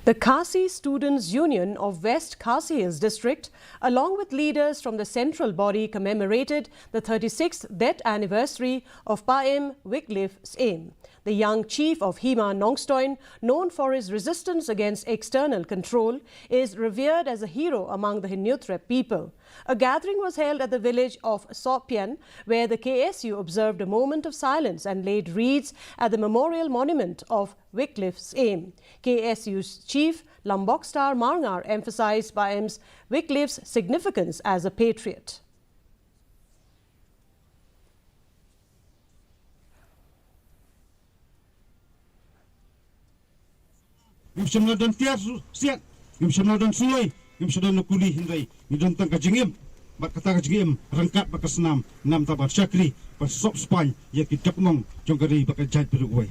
The Khasi Students' Union of West Khasi Hills District, along with leaders from the central body, commemorated the 36th death anniversary of Paim Wickliffe's aim. The young chief of Hima Nongstoin, known for his resistance against external control, is revered as a hero among the Hinyutre people. A gathering was held at the village of Sopian, where the KSU observed a moment of silence and laid wreaths at the memorial monument of Wickliffe's aim. KSU's chief, Lombok Star Marngar, emphasized Paim's Wickliffe's significance as a patriot. Ngim semna dan tiar siat, ngim semna dan sulai, ngim semna nukuli hindai, ngim tang kajingim, bat kata kajingim, rangkat bakas senam, nam tabar syakri, pas sop span, ya kita kumong, jongkari bakai jahit beruguai.